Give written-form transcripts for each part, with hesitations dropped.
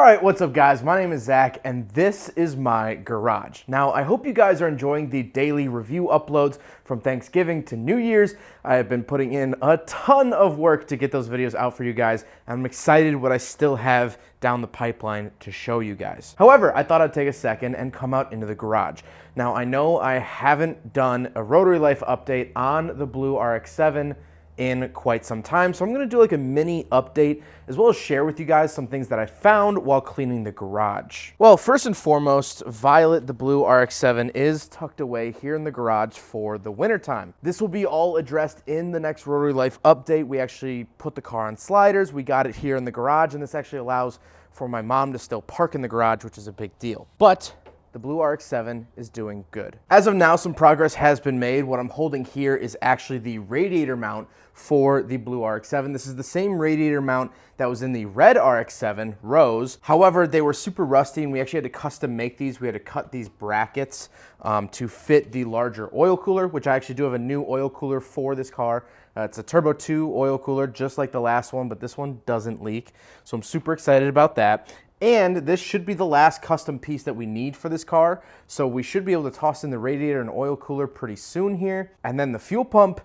Alright, what's up guys? My name is Zach and this is my garage. Now, I hope you guys are enjoying the daily review uploads from Thanksgiving to New Year's. I have been putting in a ton of work to get those videos out for you guys. I'm excited what I still have down the pipeline to show you guys. However, I thought I'd take a second and come out into the garage. Now, I know I haven't done a Rotary Life update on the blue RX-7 in quite some time. So I'm gonna do like a mini update as well as share with you guys some things that I found while cleaning the garage. Well, first and foremost, Violet, the blue RX-7, is tucked away here in the garage for the winter time. This will be all addressed in the next Rotary Life update. We actually put the car on sliders. We got it here in the garage, and this actually allows for my mom to still park in the garage, which is a big deal. But the blue RX-7 is doing good. As of now, some progress has been made. What I'm holding here is actually the radiator mount for the blue RX-7. This is the same radiator mount that was in the red RX-7 Rose. However, they were super rusty and we actually had to custom make these. We had to cut these brackets to fit the larger oil cooler, which I actually do have a new oil cooler for this car. It's a Turbo 2 oil cooler, just like the last one, but this one doesn't leak. So I'm super excited about that. And this should be the last custom piece that we need for this car. So we should be able to toss in the radiator and oil cooler pretty soon here. And then the fuel pump,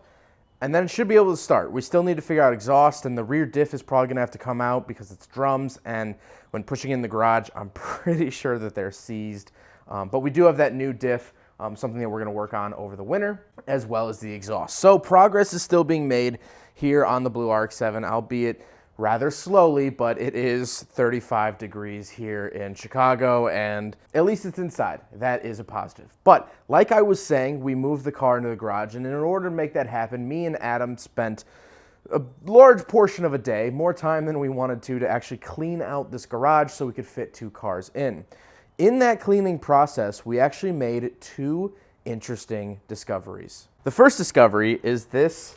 and then it should be able to start. We still need to figure out exhaust, and the rear diff is probably gonna have to come out because it's drums. And when pushing in the garage, I'm pretty sure that they're seized. But we do have that new diff, something that we're gonna work on over the winter, as well as the exhaust. So progress is still being made here on the blue RX-7, albeit rather slowly, but it is 35 degrees here in Chicago, and at least it's inside. That is a positive. But like I was saying, we moved the car into the garage, and in order to make that happen, me and Adam spent a large portion of a day, more time than we wanted to actually clean out this garage so we could fit two cars in. In that cleaning process, we actually made two interesting discoveries. The first discovery is this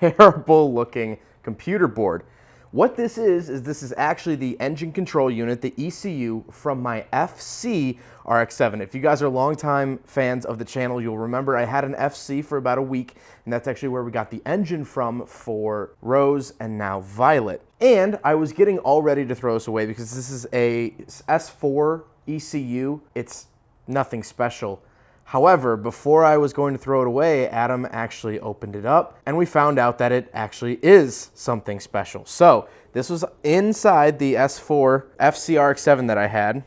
terrible looking computer board. What this is actually the engine control unit, the ECU from my FC RX-7. If you guys are longtime fans of the channel, you'll remember I had an FC for about a week, and that's actually where we got the engine from for Rose and now Violet. And I was getting all ready to throw this away because this is a S4 ECU. It's nothing special. However, before I was going to throw it away, Adam actually opened it up and we found out that it actually is something special. So this was inside the S4 FCRX7 that I had.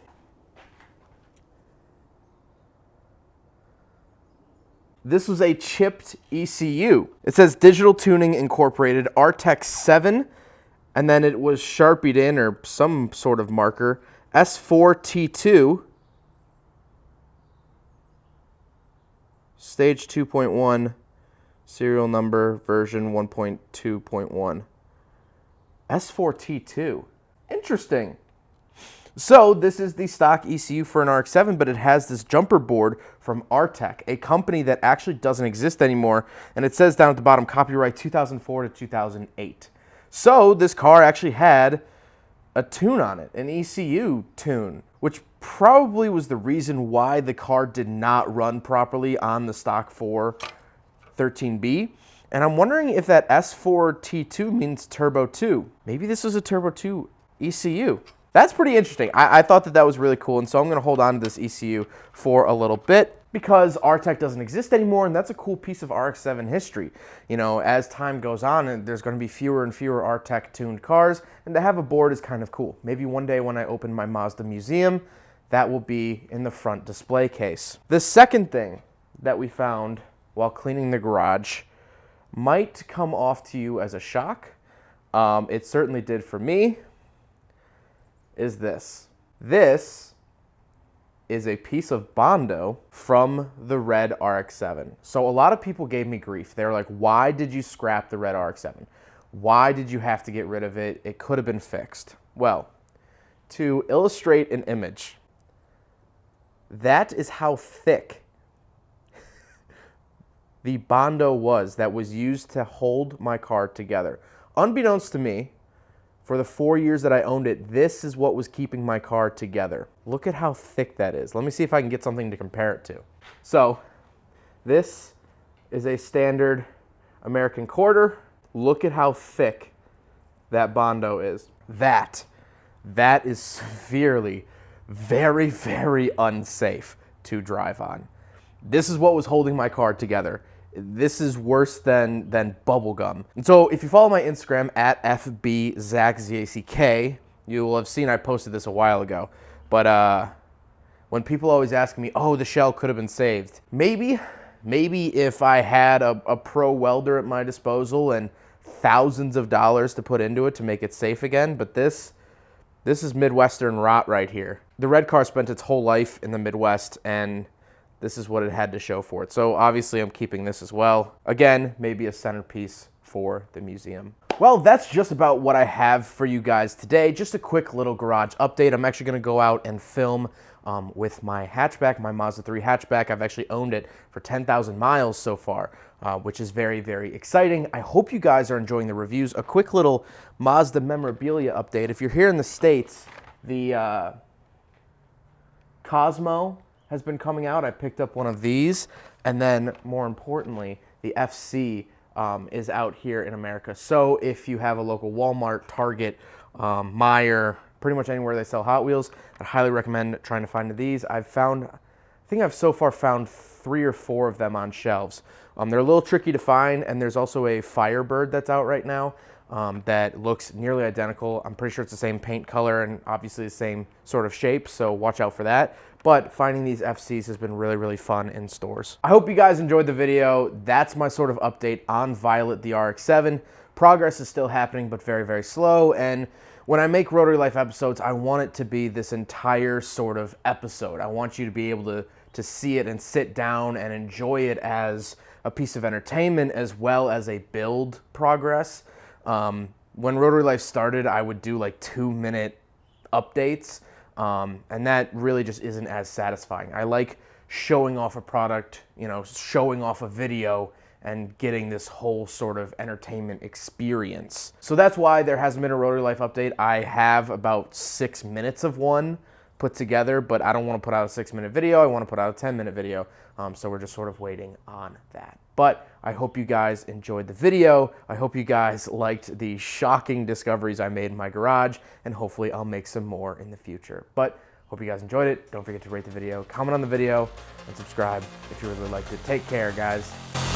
This was a chipped ECU. It says Digital Tuning Incorporated Rx-7, and then it was Sharpied in, or some sort of marker, S4T2. Stage 2.1, serial number, version 1.2.1. S4T2. Interesting. So this is the stock ECU for an RX-7, but it has this jumper board from Artec, a company that actually doesn't exist anymore. And it says down at the bottom, copyright 2004 to 2008. So this car actually had a tune on it, an ECU tune, which probably was the reason why the car did not run properly on the stock 413B. And I'm wondering if that S4T2 means Turbo 2. Maybe this was a Turbo 2 ECU. That's pretty interesting. I thought that was really cool, and so I'm going to hold on to this ECU for a little bit because Artec doesn't exist anymore, and that's a cool piece of RX-7 history. You know, as time goes on, and there's going to be fewer and fewer Artec-tuned cars, and to have a board is kind of cool. Maybe one day when I open my Mazda museum, that will be in the front display case. The second thing that we found while cleaning the garage might come off to you as a shock. It certainly did for me. Is this. This is a piece of Bondo from the red RX-7. So a lot of people gave me grief. They were like, why did you scrap the red RX-7? Why did you have to get rid of it? It could have been fixed. Well, to illustrate an image, that is how thick the Bondo was that was used to hold my car together. Unbeknownst to me, for the 4 years that I owned it, this is what was keeping my car together. Look at how thick that is. Let me see if I can get something to compare it to. So, this is a standard American quarter. Look at how thick that Bondo is. That that is severely, very, very unsafe to drive on. This is what was holding my car together. This is worse than bubble gum. And so if you follow my Instagram at FBZack, Z-A-C-K, you will have seen I posted this a while ago. But when people always ask me, oh, the shell could have been saved. Maybe if I had a pro welder at my disposal and thousands of dollars to put into it to make it safe again, but this is Midwestern rot right here. The red car spent its whole life in the Midwest, and this is what it had to show for it. So obviously I'm keeping this as well. Again, maybe a centerpiece for the museum. Well, that's just about what I have for you guys today. Just a quick little garage update. I'm actually gonna go out and film with my hatchback, my Mazda 3 hatchback. I've actually owned it for 10,000 miles so far, which is very, very exciting. I hope you guys are enjoying the reviews. A quick little Mazda memorabilia update. If you're here in the States, the Cosmo has been coming out. I picked up one of these, and then more importantly, the FC is out here in America. So if you have a local Walmart, Target, Meijer, pretty much anywhere they sell Hot Wheels, I'd highly recommend trying to find these. I think I've so far found 3 or 4 of them on shelves. They're a little tricky to find, and there's also a Firebird that's out right now that looks nearly identical. I'm pretty sure it's the same paint color and obviously the same sort of shape, so watch out for that. But finding these FCs has been really, really fun in stores. I hope you guys enjoyed the video. That's my sort of update on Violet, the RX-7. Progress is still happening, but very, very slow. And when I make Rotary Life episodes, I want it to be this entire sort of episode. I want you to be able to see it and sit down and enjoy it as a piece of entertainment as well as a build progress. When Rotary Life started, I would do like 2-minute updates. And that really just isn't as satisfying. I like showing off a product, showing off a video and getting this whole sort of entertainment experience. So that's why there hasn't been a Rotary Life update. I have about 6 minutes of one put together, but I don't want to put out a 6-minute video. I want to put out a 10-minute video. So we're just sort of waiting on that. But I hope you guys enjoyed the video. I hope you guys liked the shocking discoveries I made in my garage, and hopefully I'll make some more in the future. But hope you guys enjoyed it. Don't forget to rate the video, comment on the video, and subscribe if you really liked it. Take care, guys.